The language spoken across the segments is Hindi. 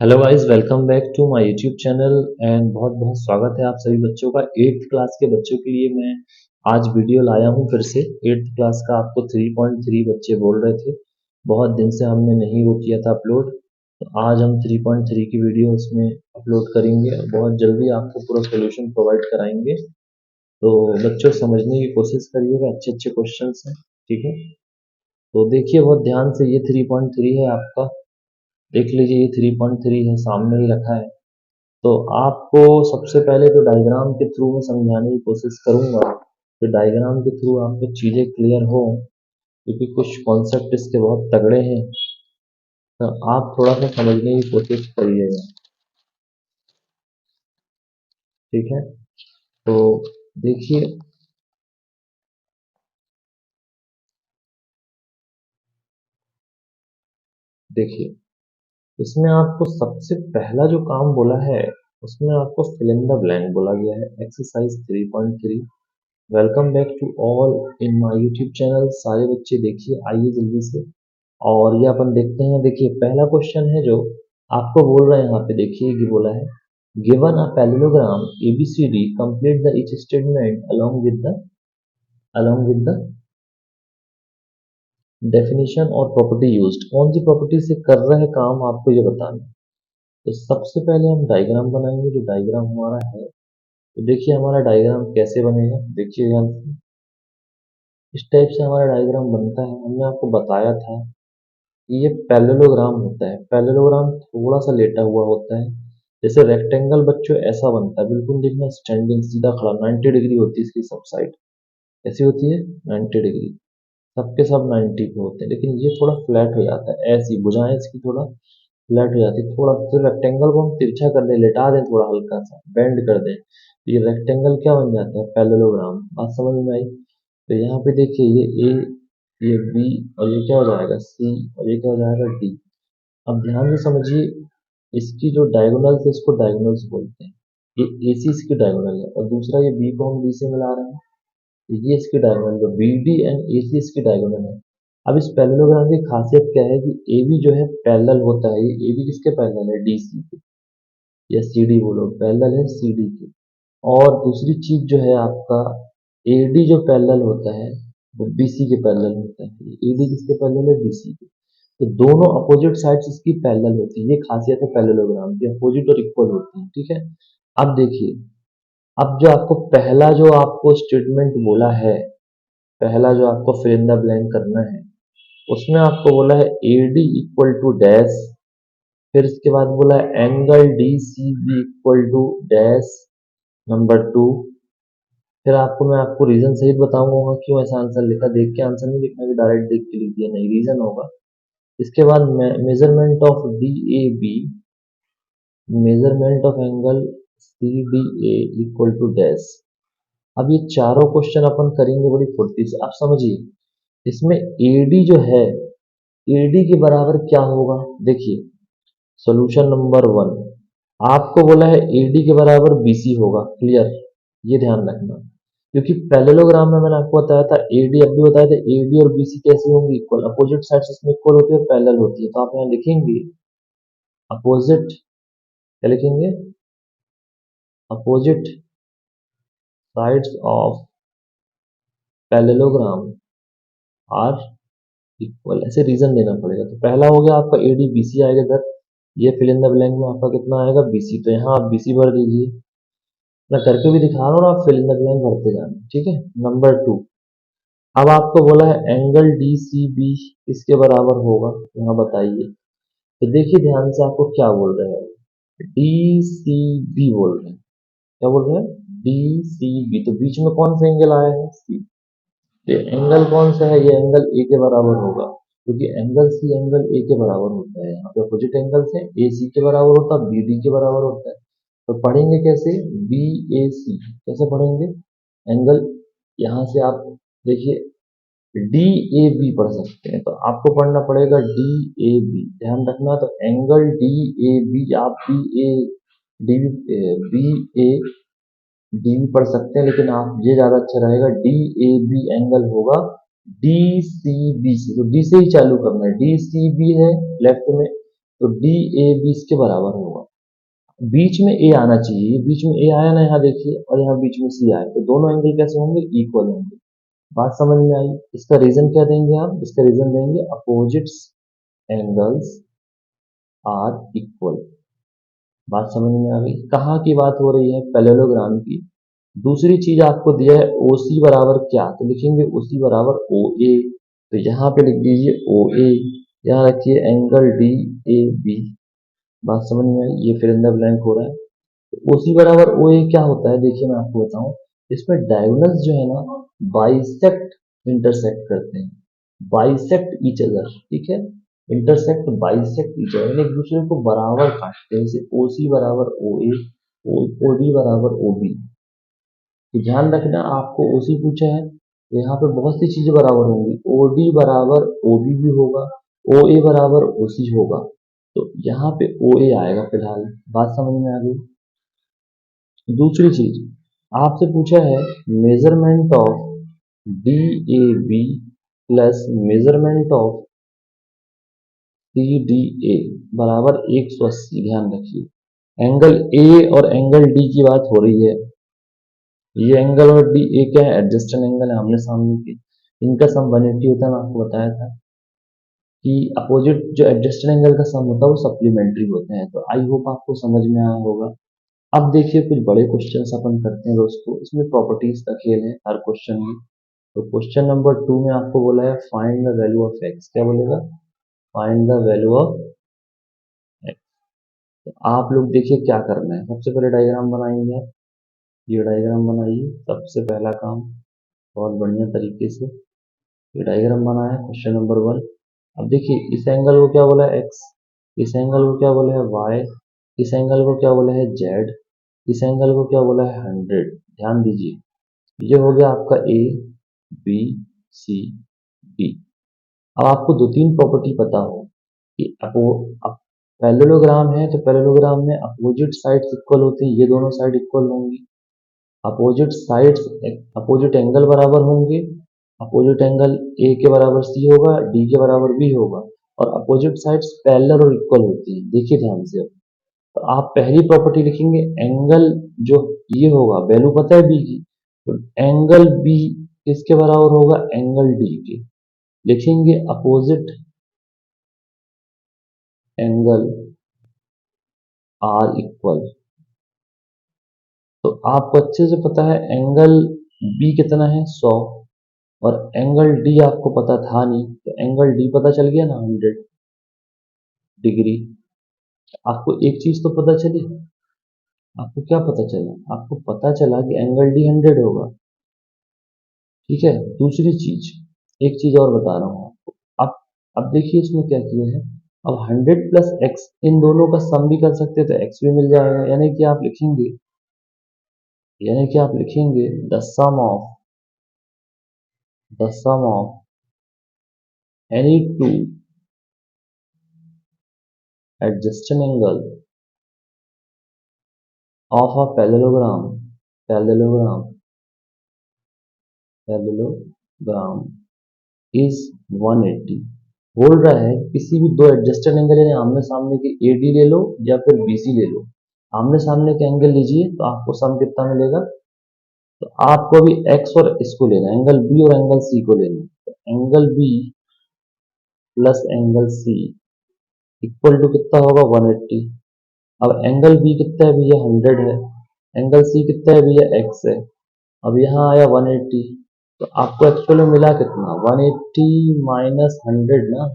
Hello guys, welcome back to my YouTube channel and बहुत बहुत स्वागत है आप सभी बच्चों का। 8th क्लास के बच्चों के लिए मैं आज वीडियो लाया हूं फिर से। 8th क्लास का आपको 3.3 बच्चे बोल रहे थे, बहुत दिन से हमने नहीं वो किया था अपलोड, तो आज हम 3.3 की वीडियो उसमें अपलोड करेंगे और बहुत जल्दी आपको पूरा सोल्यूशन प्रोवाइड कराएंगे। तो बच्चों समझने की कोशिश करिएगा, अच्छे अच्छे क्वेश्चन हैं, ठीक है। तो देखिए बहुत ध्यान से, ये 3.3 है आपका, देख लीजिए ये 3.3 है, सामने ही रखा है। तो आपको सबसे पहले तो डायग्राम के थ्रू मैं समझाने की कोशिश करूंगा कि डायग्राम के थ्रू आपको चीज़ें क्लियर हो, क्योंकि कुछ कॉन्सेप्ट इसके बहुत तगड़े हैं। तो आप थोड़ा सा समझने की कोशिश करिएगा, ठीक है। तो देखिए, देखिए इसमें आपको सबसे पहला जो काम बोला है, उसमें आपको फिल इन द ब्लैंक बोला गया है, exercise 3.3। Welcome back to all in my YouTube channel. सारे बच्चे देखिए, आइए जल्दी से और ये अपन देखते हैं। देखिए पहला क्वेश्चन है जो आपको बोल रहे हैं, यहाँ पे देखिए ये बोला है, given a parallelogram ABCD complete the each statement along with the definition और प्रॉपर्टी यूज्ड। कौन सी प्रॉपर्टी से कर रहे काम आपको ये बताना है। तो सबसे पहले हम डायग्राम बनाएंगे, जो डायग्राम हमारा है। तो देखिए हमारा डायग्राम कैसे बनेगा, देखिए ध्यान से। इस टाइप से हमारा डायग्राम बनता है। हमने आपको बताया था ये पैरेललोग्राम होता है। पैरेललोग्राम थोड़ा सा लेटा हुआ होता है, जैसे रेक्टेंगल बच्चों ऐसा बनता है, बिल्कुल देखना स्टैंडिंग सीधा खड़ा, 90 डिग्री होती है इसकी सब साइड। कैसी होती है? 90 डिग्री, सबके सब 90 पे होते हैं, लेकिन ये थोड़ा फ्लैट हो जाता है, ऐसी भुजाएं इसकी थोड़ा फ्लैट हो जाती है। थोड़ा तो रेक्टेंगल को हम तिरछा कर दें, लेटा दें, थोड़ा हल्का सा बेंड कर दें, तो ये रेक्टेंगल क्या बन जाता है? पैरेललोग्राम। बात समझ में आई? तो यहाँ पे देखिए ये ए, ये बी, और ये क्या हो जाएगा? सी, और ये क्या हो जाएगा? डी। अब ध्यान से समझिए, इसकी जो डायगोनल है इसको डायगोनल्स बोलते हैं। ये AC इसकी डायगोनल है, और दूसरा ये बी को हम बी से मिला रहे हैं, तो ये इसकी डायगोनल, जो BD एंड AC इसकी डायगोनल है। अब इस पैरेललोग्राम की खासियत क्या है कि AB जो है पैरेलल होता है, ये AB किसके पैरेलल है? DC के, या CD बोलो, पैरेलल है CD के। और दूसरी चीज जो है आपका, AD जो पैरेलल होता है वो BC के पैरेलल होता है। AD किसके पैरेलल है? BC के। तो दोनों अपोजिट साइड्स इसकी पैरेलल होती है, ये खासियत है पैरेललोग्राम की, अपोजिट और इक्वल होती है, ठीक है। अब देखिए, अब जो आपको पहला जो आपको स्टेटमेंट बोला है, पहला जो आपको फिल इन द ब्लैंक करना है, उसमें आपको बोला है AD इक्वल टू डैश, फिर इसके बाद बोला है angle DCB equal to dash, number 2। फिर मैं आपको रीजन सहित बताऊंगा क्यों ऐसा आंसर लिखा। देख के आंसर नहीं लिखना कि डायरेक्ट देख के लिख दिया, नहीं, रीजन होगा। इसके बाद measurement of DAB, measurement of angle CDA equal to dash. अब ये चारों क्वेश्चन अपन करेंगे बड़ी फुर्ती से। आप समझिए, इसमें AD जो है, AD के बराबर क्या होगा? देखिए सॉल्यूशन नंबर 1, आपको बोला है AD के बराबर BC होगा, क्लियर, ये ध्यान रखना। क्योंकि पैरेललोग्राम में मैंने आपको बताया था, AD अब भी बताया था, AD और BC कैसी होंगी? इक्वल, अपोजिट साइड्स इसमें इक्वल होती है और पैरेलल होती है। तो आप यहाँ लिखेंगे अपोजिट, क्या लिखेंगे? Opposite sides of parallelogram are equal, ऐसे रीजन देना पड़ेगा। तो पहला हो गया आपका AD, BC आएगा इधर, ये फिल इन द ब्लैंक में आपका कितना आएगा? BC। तो यहाँ आप BC भर दीजिए, मैं करके भी दिखा रहा हूँ, और आप फिल इन द ब्लैंक भरते जाना, ठीक है। नंबर 2, अब आपको बोला है एंगल DCB किसके बराबर होगा, यहाँ बताइए। तो देखिए ध्यान से, आपको क्या बोल रहे हैं? DCB बोल रहे हैं। क्या बोल रहे हैं? DCB। तो बीच में कौन सा एंगल आया है? C। ये एंगल कौन सा है? ये एंगल A के बराबर होगा, क्योंकि एंगल C एंगल A के बराबर होता है। यहाँ पे अपोजिट एंगल से AC के बराबर होता है, BD के बराबर होता है। तो पढ़ेंगे कैसे? BAC कैसे पढ़ेंगे? एंगल, यहाँ से आप देखिए DAB पढ़ सकते हैं, तो आपको पढ़ना पड़ेगा DAB, ध्यान रखना। तो एंगल DAB आप BA पढ़ सकते हैं, लेकिन आप ये ज्यादा अच्छा रहेगा, DAB एंगल होगा DCB से। तो D से ही चालू करना है, DCB है लेफ्ट में, तो डी ए बी इसके बराबर होगा। बीच में ए आना चाहिए, बीच में ए आया ना यहाँ देखिए, और यहाँ बीच में सी आया, तो दोनों एंगल कैसे होंगे, इक्वल होंगे। बात समझ में आई। इसका रीजन क्या देंगे आप, इसका रीजन देंगे अपोजिट्स एंगल्स आर इक्वल। बात समझ में आ गई। कहाँ की बात हो रही है, पैरेललोग्राम की। दूसरी चीज आपको दिया है ओ सी बराबर क्या, तो लिखेंगे ओ सी बराबर ओ ए, तो यहाँ पे लिख दीजिए ओ ए, यहाँ रखिए एंगल डी ए बी। बात समझ में आई, ये फिर अंदर ब्लैंक हो रहा है। तो ओ सी बराबर ओ ए क्या होता है, देखिए मैं आपको बताऊं। इसमें डायगोनल्स जो है ना, बाइसेक्ट इंटरसेक्ट करते हैं, बाइसेक्ट ईच अदर, ठीक है। इंटरसेक्ट बाइसेक्ट ईच अदर, एक दूसरे को बराबर काटते हैं, जैसे ओ सी बराबर ओ ए, ओ डी बराबर ओ बी। तो ध्यान रखना, आपको ओ सी पूछा है तो यहाँ पे बहुत सी चीजें बराबर होंगी, ओ डी बराबर ओ बी भी होगा, ओ ए बराबर ओ सी होगा, तो यहाँ पे ओ ए आएगा फिलहाल। बात समझ में आ गई। दूसरी चीज आपसे पूछा है measurement of D A B plus measurement of C D A बराबर 180। ध्यान रखिए, एंगल ए और एंगल डी की बात हो रही है। ये एंगल और डी ए क्या है, एडजस्टेंट एंगल है आमने सामने के। इनका सम 180 होता है, मैं आपको बताया था कि अपोजिट जो एडजस्टेंट एंगल का सम होता है वो सप्लीमेंट्री होते हैं। तो आई होप आपको समझ में आया होगा। अब देखिए कुछ बड़े क्वेश्चंस अपन करते हैं दोस्तों, इसमें प्रॉपर्टीज का खेल है हर क्वेश्चन में। तो क्वेश्चन नंबर 2 में आपको बोला है find the value of x, क्या बोलेगा, find the value of x. तो आप लोग देखिए क्या करना है, सबसे पहले डायग्राम बनाएंगे आप। ये डायग्राम बनाइए, सबसे पहला काम बहुत बढ़िया तरीके से। ये डायग्राम बना है क्वेश्चन नंबर 1। अब देखिए इस एंगल को क्या बोला है एक्स, इस एंगल को क्या बोला है वाई, इस एंगल को क्या बोला है जेड, इस एंगल को क्या बोला है 100। ध्यान दीजिए, ये हो गया आपका ए बी सी डी। अब आपको दो तीन प्रॉपर्टी पता हो कि पैरेललोग्राम है, तो पैरेललोग्राम में अपोजिट साइड्स इक्वल होती है, ये दोनों साइड इक्वल होंगी। अपोजिट साइड्स, अपोजिट एंगल बराबर होंगे। अपोजिट एंगल ए के बराबर सी होगा, डी के बराबर बी होगा, और अपोजिट साइड्स पैरेलल और इक्वल होती है। देखिए ध्यान से, अब तो आप पहली प्रॉपर्टी लिखेंगे एंगल जो ये होगा, वैल्यू पता है बी की, तो एंगल बी किसके बराबर होगा, एंगल डी के। लिखेंगे अपोजिट एंगल आर इक्वल। तो आपको अच्छे से पता है एंगल बी कितना है 100, और एंगल डी आपको पता था नहीं, तो एंगल डी पता चल गया ना 100 डिग्री। आपको एक चीज तो पता चली, आपको क्या पता चला, आपको पता चला कि एंगल डी 100 होगा, ठीक है। दूसरी चीज, एक चीज और बता रहा हूँ आपको। अब देखिए इसमें क्या किया है, अब 100 प्लस एक्स, इन दोनों का सम भी कर सकते हैं, तो एक्स भी मिल जाएगा। यानी कि आप लिखेंगे the sum of any two adjacent angle of a parallelogram parallelogram is 180। बोल रहा है किसी भी दो एडजस्टेड एंगल यानी आमने सामने के AD ले लो या फिर BC ले लो, आमने सामने के एंगल लीजिए तो आपको सम कितना मिलेगा। तो आपको अभी x और इसको लेना है, एंगल B और एंगल C को लेना है। तो angle B plus angle C equal to कितना होगा 180। अब एंगल बी कितना है भैया 100 है, एंगल सी कितना है भैया एक्स है। अब यहाँ आया 180, तो आपको एक्चुअल में मिला कितना 180 माइनस 100 ना,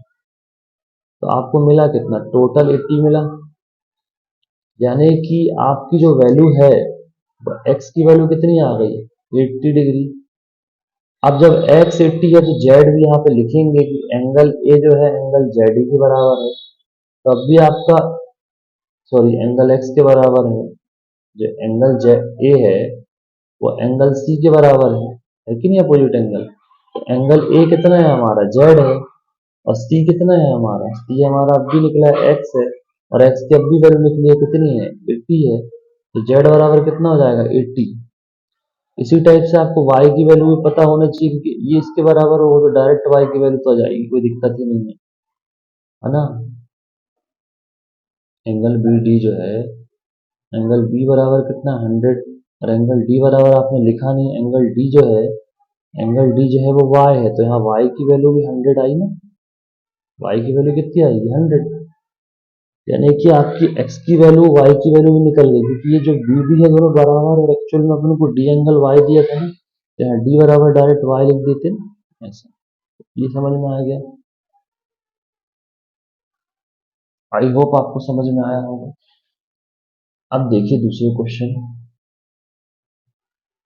तो आपको मिला कितना टोटल 80 मिला। यानी कि आपकी जो वैल्यू है, एक्स की वैल्यू कितनी आ गई 80 डिग्री। अब जब एक्स 80 है तो जेड भी यहाँ पे लिखेंगे कि एंगल ए जो है एंगल जेड के बराबर है, तब भी आपका, सॉरी एंगल एक्स के बराबर है। जो एंगल ए है वो एंगल सी के बराबर है कि नहीं, अपोजिट एंगल। तो एंगल ए कितना है हमारा जेड है, और सी कितना है हमारा, सी हमारा अब भी निकला है एक्स है, और एक्स की अब भी वैल्यू निकली है कितनी है 80 है। तो जेड बराबर कितना हो जाएगा 80। इसी टाइप से आपको y की वैल्यू भी पता होना चाहिए, क्योंकि ये इसके बराबर हो तो डायरेक्ट y की वैल्यू तो आ जाएगी, कोई दिक्कत ही नहीं है ना। एंगल बी डी जो है, एंगल बी बराबर कितना 100, और एंगल डी बराबर आपने लिखा नहीं, एंगल डी जो है, एंगल डी जो है वो वाई है, तो यहाँ वाई की वैल्यू भी 100 आई ना, वाई की वैल्यू कितनी आएगी 100, यानी कि आपकी x की वैल्यू y की वैल्यू भी निकल गई, क्योंकि ये जो बी डी है दोनों बराबर, और एक्चुअल में अपने को डी एंगल y दिया था ना, तो यहाँ डी बराबर डायरेक्ट y लिख देते ना ऐसा। ये समझ में आ गया, आई होप आपको समझ में आया होगा। अब देखिए दूसरे क्वेश्चन,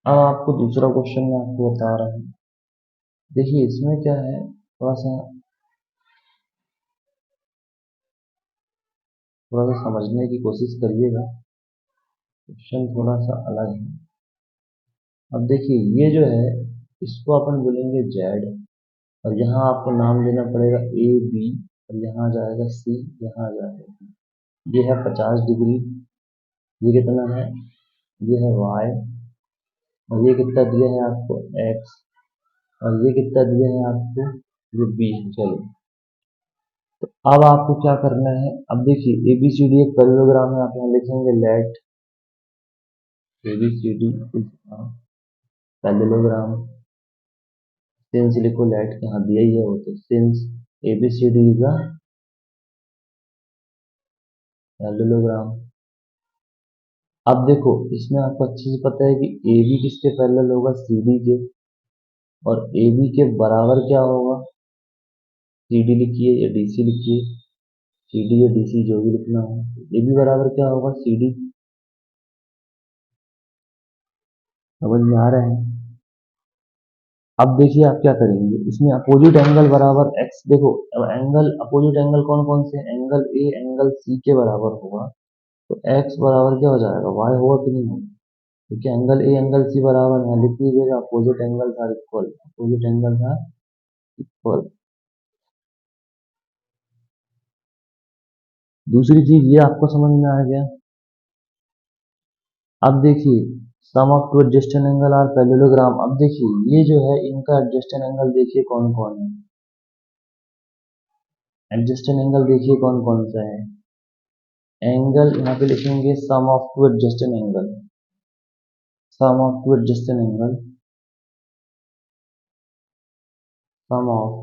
अब आपको दूसरा क्वेश्चन मैं आपको बता रहा हूँ। देखिए इसमें क्या है, थोड़ा सा समझने की कोशिश करिएगा, क्वेश्चन थोड़ा सा अलग है। अब देखिए ये जो है, इसको अपन बोलेंगे जेड, और यहाँ आपको नाम देना पड़ेगा ए बी, और यहाँ जाएगा सी, यहाँ जाएगा B। ये है 50 डिग्री, ये कितना है, ये है y, और ये कितना दिया है आपको x, और ये कितना दिया है आपको, ये b है। चलो तो अब आपको क्या करना है, अब देखिए ए बी सी डी एक पैरेललोग्राम है, आप यहाँ लिखेंगे let A B C D is parallelogram, since लिखो लेट, यहाँ दिया ही है वो, तो since A B C D is a parallelogram. अब देखो इसमें आपको अच्छे से पता है कि ए बी किसके पैरेलल होगा, सी डी के, और ए बी के बराबर क्या होगा, सी डी लिखिए या डी सी लिखिए, सी डी या डी सी जो भी लिखना हो, ए बी बराबर क्या होगा सी डी, समझ में आ रहा है। अब देखिए आप क्या करेंगे, इसमें अपोजिट एंगल बराबर एक्स, देखो अब एंगल अपोजिट एंगल कौन कौन से, एंगल ए एंगल सी के बराबर होगा, तो एक्स बराबर क्या हो जाएगा वाई होगा कि नहीं होगा, क्योंकि एंगल ए एंगल सी बराबर है, लिख लीजिएगा opposite angle are equal, opposite angle are equal. दूसरी चीज ये आपको समझ में आ गया। अब देखिए sum of two adjacent angle are parallelogram, अब देखिए ये जो है इनका एडजेस्टेंट एंगल देखिए कौन कौन है, एडजेस्टेंट एंगल देखिए कौन कौन सा है, एंगल यहाँ पे लिखेंगे sum of two adjacent angle, sum of two adjacent angle, sum of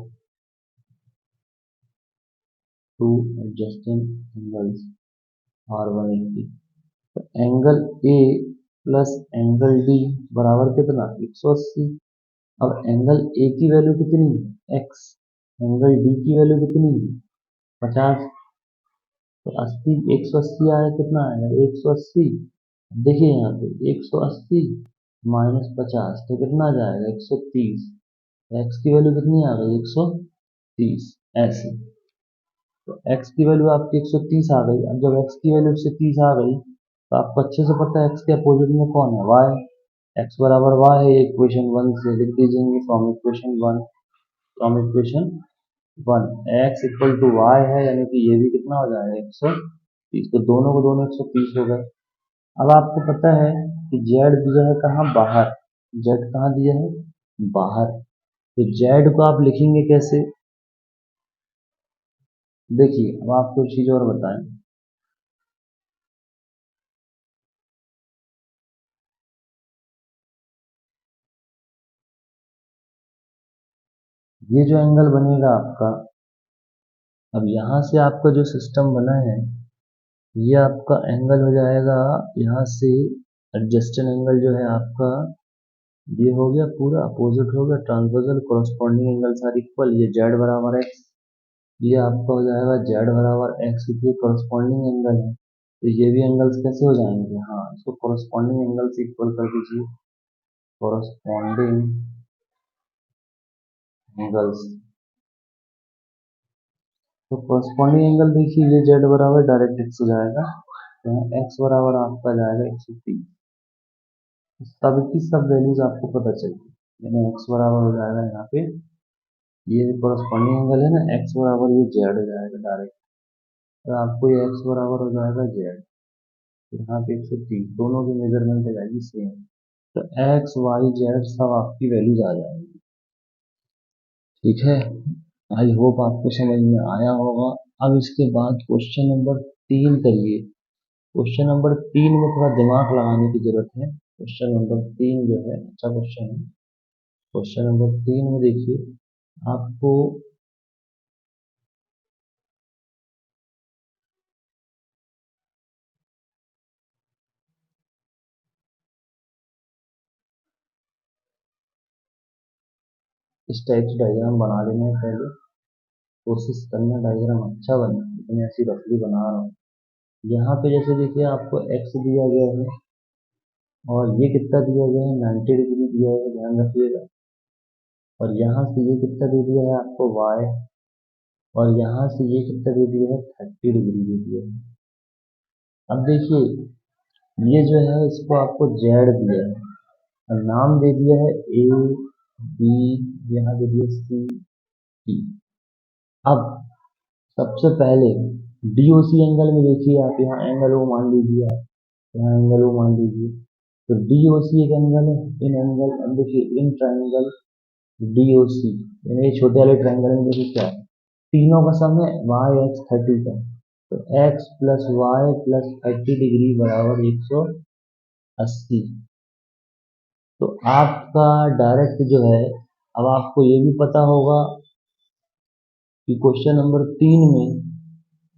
two adjacent angles are 180, तो angle A plus angle D बराबर कितना 180, अब एंगल ए की वैल्यू कितनी है x, एंगल डी की वैल्यू कितनी है 50, तो 80 180 आया, कितना आएगा 180, देखिए यहाँ पे 180 माइनस 50 तो कितना आ जाएगा 130, x की वैल्यू कितनी आ गई 130 ऐसे, तो x की वैल्यू आपकी 130 आ गई। अब जब x की वैल्यू 130 आ गई, तो आपको अच्छे से पता है x के अपोजिट में कौन है y, x बराबर y है, इक्वेशन 1 से लिख दीजिएंगे, from equation 1, from equation 1 x equal to y है, यानी कि ये भी कितना हो जाएगा 130, तो दोनों को दोनों 130 हो गए। अब आपको पता है कि z दिया है कहाँ बाहर, z कहाँ दिया है बाहर, तो z को आप लिखेंगे कैसे, देखिए अब आपको एक चीज और बताएं, ये जो एंगल बनेगा आपका, अब यहाँ से आपका जो सिस्टम बना है, ये आपका एंगल हो जाएगा यहाँ से, एडजस्टेंट एंगल जो है आपका, ये हो गया पूरा अपोजिट हो गया ट्रांसवर्सल, कोरस्पॉन्डिंग एंगल सारे इक्वल, ये जेड बराबर एक्स, ये आपका हो जाएगा जेड बराबर एक्स, ये कोरस्पॉन्डिंग एंगल है, तो ये भी एंगल्स कैसे हो जाएंगे, हाँ इसको कोरस्पॉन्डिंग एंगल से इक्वल कर दीजिए, कोरस्पॉन्डिंग एंगल्स, तो कोरस्पॉन्डिंग एंगल देखिए ये जेड बराबर डायरेक्ट एक्स हो जाएगा, तो एक्स बराबर आपका जाएगा 130, सबकी सब वैल्यूज आपको पता चलेगी, यानी एक्स बराबर हो जाएगा यहाँ पे, ये कोरस्पॉन्डिंग एंगल है ना, एक्स बराबर ये जेड हो जाएगा डायरेक्ट, तो आपको ये एक्स बराबर हो जाएगा जेड, तो यहाँ पे 130, दोनों की मेजरमेंट आ जाएगी सेम, तो एक्स वाई जेड सब आपकी वैल्यूज आ जाएंगी। ठीक है, आई होप आपको समझ में आया होगा। अब इसके बाद क्वेश्चन नंबर 3 करिए। क्वेश्चन नंबर 3 में थोड़ा दिमाग लगाने की जरूरत है। क्वेश्चन नंबर 3 जो है अच्छा क्वेश्चन है। क्वेश्चन नंबर 3 में देखिए आपको इस टाइप से डायग्राम बना लेना है। पहले कोशिश करना डायग्राम अच्छा बने, लेकिन ऐसी रफली बना रहा हूँ। यहाँ पे जैसे देखिए आपको एक्स दिया गया है और ये कितना दिया गया है, 90 डिग्री दिया है, ध्यान रखिएगा। और यहाँ से ये कितना दे दिया है आपको वाई, और यहाँ से ये कितना दे दिया है, 30 डिग्री दे दिया है। अब देखिए ये जो है इसको आपको जेड दिया है और नाम दे दिया है ए बी, यहाँ दे दिया सी डी। अब सबसे पहले DOC एंगल में देखिए आप, यहाँ एंगल ओ मान लीजिए, आप यहाँ एंगल ओ मान लीजिए। तो DOC एक एंगल है, इन एंगल, अब देखिए इन ट्राइंगल DOC, यानी ये छोटे वाले ट्राइंगल में देखिए क्या है, तीनों का सम है वाई एक्स 30 का। तो X plus Y plus 30 degree बराबर 180। तो आपका डायरेक्ट जो है, अब आपको ये भी पता होगा कि क्वेश्चन नंबर 3 में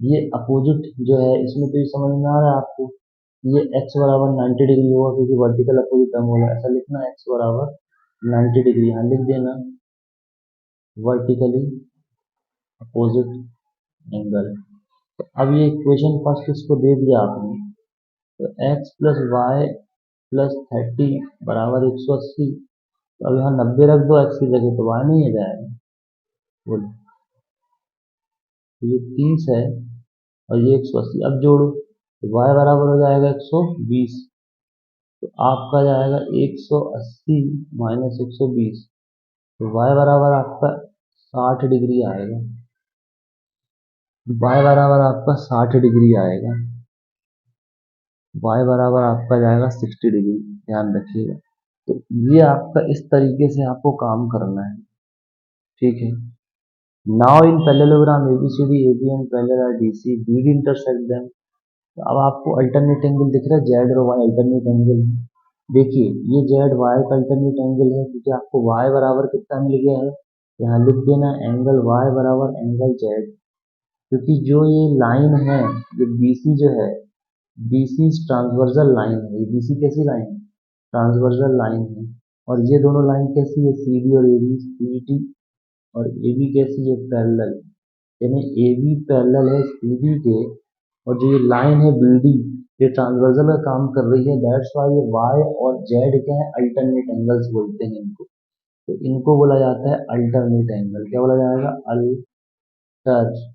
ये अपोजिट जो है, इसमें तो ये समझ में आ रहा है आपको, ये x बराबर 90 डिग्री होगा क्योंकि वर्टिकल अपोजिट टर्म होगा। ऐसा लिखना x बराबर 90 डिग्री, यहाँ लिख देना वर्टिकली अपोजिट एंगल। तो अब ये इक्वेशन फर्स्ट इसको दे दिया आपने, तो x प्लस वाई प्लस 30 बराबर 180। तो अब यहाँ 90 रख दो x की जगह, तो y नहीं आ जाएगा। बोलो, तो ये 30 है और ये 180, अब जोड़ो तो y बराबर हो जाएगा 120। तो आपका जाएगा 180 माइनस 120, तो y बराबर आपका 60 डिग्री आएगा। y बराबर आपका 60 डिग्री आएगा। y बराबर आपका जाएगा 60 डिग्री, ध्यान रखिएगा। तो ये आपका इस तरीके से आपको काम करना है, ठीक है। Now in parallelogram ABCD AB and parallel are DC, BD intersect them. तो अब आपको अल्टरनेट एंगल दिख रहा है, जेड और वाई अल्टरनेट एंगल है। देखिए ये जेड वाई का अल्टरनेट एंगल है, क्योंकि आपको वाई बराबर कितना मिल गया है, यहाँ लिख देना एंगल वाई बराबर एंगल जेड। क्योंकि जो ये लाइन है, ये BC जो है, BC ट्रांसवर्सल लाइन है। ये BC कैसी लाइन है, ट्रांसवर्सल लाइन है। और ये दोनों लाइन कैसी है, CD और AB, CT और AB कैसी है, पैरेलल। यानी AB पैरेलल है CD के, और जो ये लाइन है BD, ये ट्रांसवर्सल का काम कर रही है। दैट्स वाई ये वाई और जेड क्या है, अल्टरनेट एंगल्स बोलते हैं इनको। तो इनको बोला जाता है अल्टरनेट एंगल। क्या बोला जाएगा, अल्टरनेट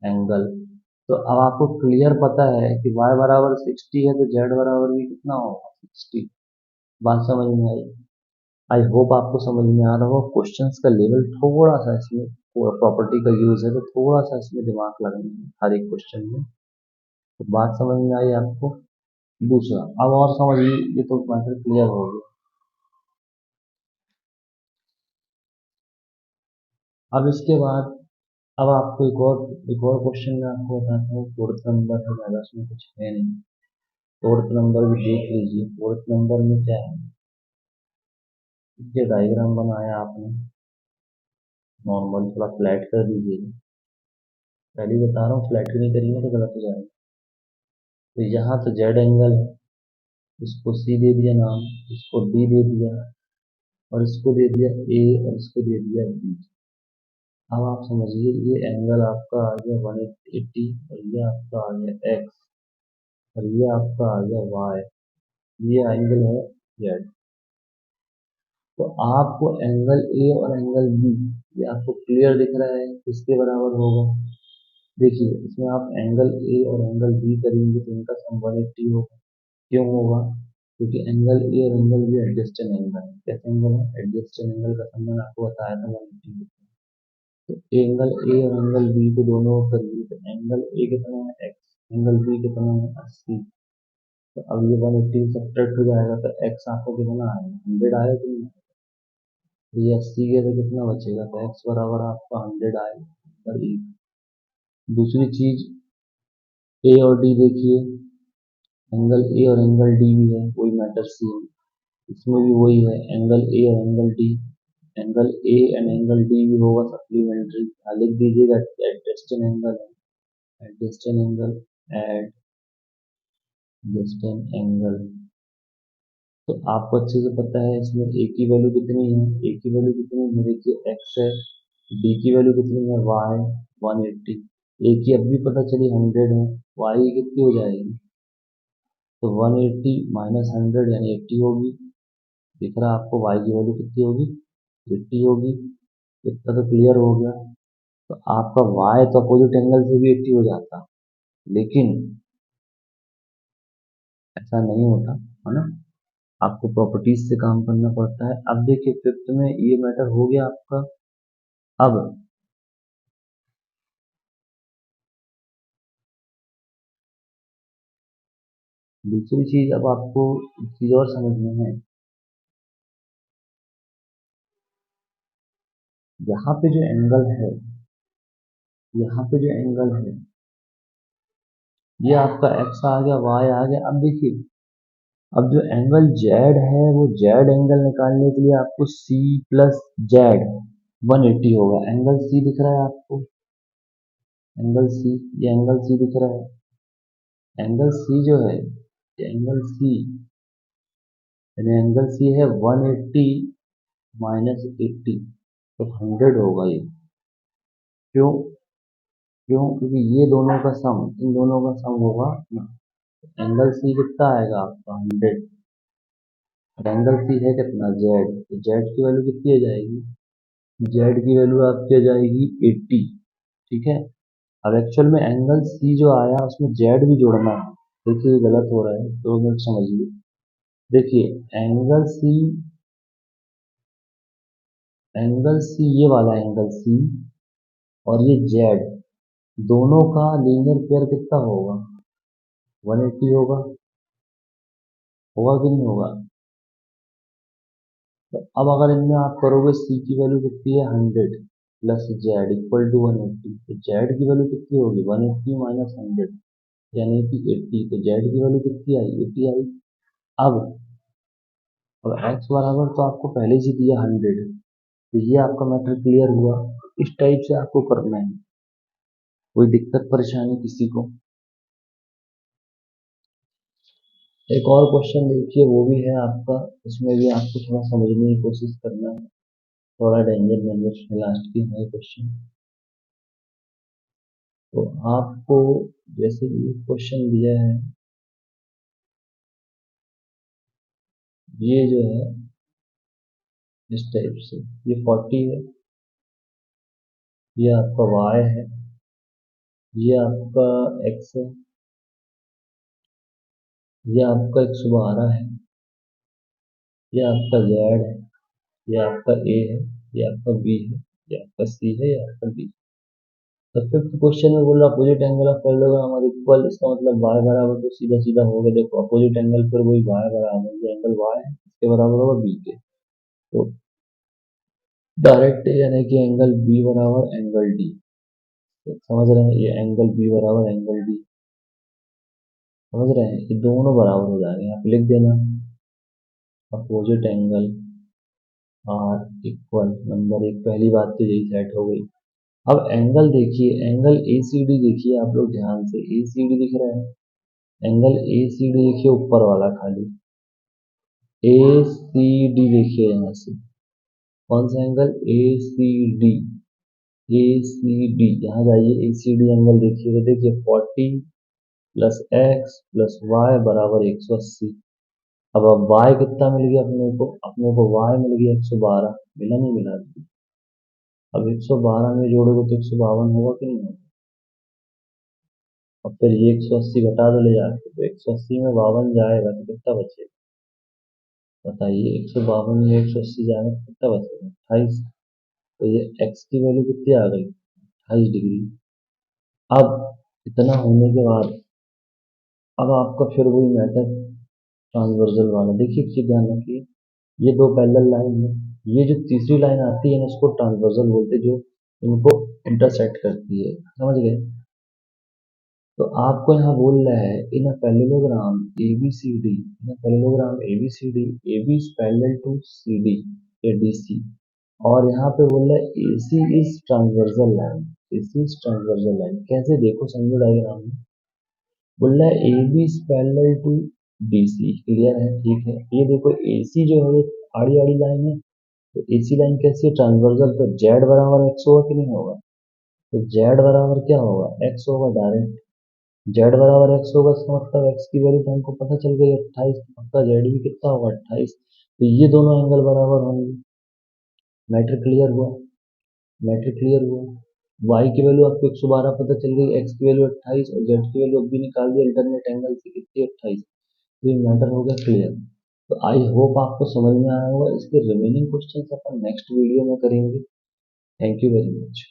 एंगल। तो अब आपको क्लियर पता है कि y बराबर 60 है, तो z बराबर भी कितना होगा, 60। बात समझ में आई? आई होप आपको समझ में आ रहा होगा। क्वेश्चंस का लेवल थोड़ा सा इसमें, प्रॉपर्टी का यूज है तो थोड़ा सा इसमें दिमाग लगाना है हर एक क्वेश्चन में। तो बात समझ में आई आपको? दूसरा अब और समझिए, ये तो मैटर क्लियर हो गया। अब इसके बाद अब आपको एक और क्वेश्चन में आपको बताता हूँ। फोर्थ नंबर है, ज़्यादा उसमें कुछ है नहीं। फोर्थ नंबर भी देख लीजिए। फोर्थ नंबर में क्या है, ये डायग्राम बनाया आपने नॉर्मल, थोड़ा फ्लैट कर दीजिए। पहले ही बता रहा हूँ, फ्लैट नहीं करेंगे तो गलत हो जाएगा। तो यहाँ तो जेड एंगल है, इसको सी दे दिया नाम, इसको डी दे दिया, और इसको दे दिया ए, और इसको दे दिया बी। अब आप समझिए, ये एंगल आपका आ गया 180, और ये आपका आ गया एक्स, और ये आपका आ गया वाई, ये एंगल है जेड। तो आपको एंगल ए और एंगल बी, ये आपको क्लियर दिख रहा है किसके बराबर होगा। देखिए इसमें आप एंगल ए और एंगल बी करेंगे तो इनका सम 180 होगा। क्यों होगा, क्योंकि एंगल ए और एंगल बी एडजस्टेंट एंगल है। कैसे एंगल है, एडजस्टेंट एंगल का सम मैंने आपको बताया था 180। तो एंगल ए और एंगल बी को दोनों करिए, तो एंगल ए कितना है एक्स, एंगल बी कितना है 80। तो अब ये 180 सब्ट्रैक्ट हो जाएगा, तो एक्स आपको कितना आएगा, 100 आएगा कि नहीं। तो ये 80 के तो कितना बचेगा, तो एक्स बराबर आपका 100 आएगा। और एक दूसरी चीज ए और डी देखिए, एंगल ए और एंगल डी भी है, कोई मैटर सी है, इसमें भी वही है, एंगल ए और angle D, angle A and angle D भी होगा सप्लीमेंट्री, लिख दीजिएगा एडजस्टेंट एंगल है, एडजस्टेंट एंगल, एडजस्टेंट एंगल। तो आपको अच्छे से पता है इसमें ए की वैल्यू कितनी है, ए की वैल्यू कितनी है, देखिए एक्स है, डी की वैल्यू कितनी है, वाई 180, ए की अब भी पता चली 100 है, वाई की कितनी हो जाएगी, तो 180 माइनस 100 यानी 80 होगी, दिख रहा है आपको, वाई की वैल्यू कितनी होगी, 80 होगी, इतना तो क्लियर हो गया। तो आपका वाई तो अपोजिट एंगल से भी 80 हो जाता, लेकिन ऐसा नहीं होता है ना, आपको प्रॉपर्टीज से काम करना पड़ता है। अब देखिए फिफ्थ में ये मैटर हो गया आपका। अब दूसरी चीज, अब आपको एक चीज और समझना है, यहाँ पे जो एंगल है, यहाँ पे जो एंगल है, ये आपका एक्स आ गया, वाई आ गया। अब देखिए, अब जो एंगल जेड है, वो जेड एंगल निकालने के लिए आपको सी प्लस जेड 180 होगा। एंगल सी दिख रहा है आपको, एंगल सी, ये एंगल सी दिख रहा है, एंगल सी जो है, एंगल सी यानी एंगल सी है 180 माइनस 80, तो 100 होगा ये। क्यों? क्यों? क्योंकि ये दोनों का सम, इन दोनों का सम होगा ना, एंगल सी कितना आएगा आपका 100, और एंगल सी है कितना जेड, तो जेड की वैल्यू कितनी आ जाएगी, जेड की वैल्यू आपकी आ जाएगी 80। ठीक है, अब एक्चुअल में एंगल सी जो आया उसमें जेड भी जोड़ना है, देखिए ये गलत हो रहा है, 2 मिनट समझिए। देखिए एंगल सी ये वाला एंगल सी और ये जेड, दोनों का लीनियर पेयर कितना होगा, 180 होगा, होगा कि नहीं होगा। तो अब अगर इनमें आप करोगे, सी की वैल्यू कितनी है 100 प्लस जेड इक्वल टू 180, तो जेड की वैल्यू कितनी होगी 180 माइनस 100 यानी कि 80, तो जेड की वैल्यू कितनी आई, 80 आई। अब अब एक्स बराबर तो आपको पहले से दिया 100, तो ये आपका मैटर क्लियर हुआ। इस टाइप से आपको करना है, कोई दिक्कत परेशानी किसी को। एक और क्वेश्चन देखिए, वो भी है आपका, इसमें भी आपको थोड़ा समझने की कोशिश करना है, थोड़ा डेंजर डेंजर लास्ट की है क्वेश्चन। तो आपको जैसे ये क्वेश्चन दिया है, ये जो है इस टाइप से, ये 40 है, ये आपका y है, ये आपका x है, ये आपका 112 है, ये आपका z है, ये आपका a है, ये आपका b है, ये आपका c है, ये आपका d। तो फिफ्थ क्वेश्चन में बोल रहा opposite angle of parallelogram are equal, इसका मतलब y बराबर, तो सीधा सीधा हो गया, देखो अपोजिट एंगल फिर वही y बराबर, ये एंगल y है इसके बराबर होगा b के, तो डायरेक्ट यानी कि एंगल b बराबर एंगल d, तो समझ रहे हैं, ये एंगल b बराबर एंगल d, समझ रहे हैं, ये दोनों बराबर हो जाएंगे, आप लिख देना opposite angle are equal, number एक, पहली बात तो यही सेट हो गई। अब एंगल देखिए, एंगल ए सी डी देखिए आप लोग ध्यान से, ए सी डी दिख रहा है, एंगल ए सी डी देखिए ऊपर वाला खाली, ए सी डी देखिए यहाँ से, कौन सा एंगल, ए सी डी, ए सी डी, यहाँ जाइए ए सी डी एंगल देखिए, तो देखिए 40 प्लस एक्स प्लस वाई बराबर 180। अब y कितना मिल गया अपने को y मिल गया 112, मिला नहीं मिला, अब 112 में जोड़ोगे तो 152 होगा कि नहीं होगा, और फिर ये 180 घटा दो ले जाके, तो 180 में 52 जाएगा तो कितना बचेगा, बताइए, 152 में 180 जाएगा तो कितना बचेगा, 28, तो ये x की वैल्यू कितनी आ गई, 28 डिग्री। अब इतना होने के बाद, अब आपका फिर वही मैटर ट्रांसवर्सल वाला, देखिए कि ध्यान रखिए, ये दो पैरेलल लाइन है, ये जो तीसरी लाइन आती है ना, इसको ट्रांसवर्सल बोलते हैं, जो इनको इंटरसेक्ट करती है, समझ गए। तो आपको यहाँ बोल रहा है in a parallelogram ABCD, in a parallelogram ABCD, AB is parallel to CD या DC, और यहाँ पे बोल रहा है AC is transversal line, AC is transversal line. कैसे देखो समझो डायग्राम में, बोल रहा है AB is parallel to DC, clear है, ठीक है। ये देखो AC जो है आड़ी आड़ी लाइन है, तो AC लाइन कैसी है, ट्रांसवर्सल, तो Z बराबर X होगा कि नहीं होगा, तो Z बराबर क्या होगा, X होगा डायरेक्ट। जेड बराबर एक्स होगा, इसका मतलब एक्स की वैल्यू तो हमको पता चल गई 28, पक्का जेड भी कितना होगा 28, तो ये दोनों एंगल बराबर होंगे। मैटर क्लियर हुआ, मैटर क्लियर हुआ। वाई की वैल्यू आपको 112 पता चल गई, एक्स की वैल्यू 28 और जेड की वैल्यू अभी निकाल दी अल्टरनेट एंगल से कितनी 28, तो ये मैटर हो गया क्लियर। तो आई होप आपको समझ में आया होगा। इसके रिमेनिंग क्वेश्चन अपन नेक्स्ट वीडियो में करेंगे। Thank you very much.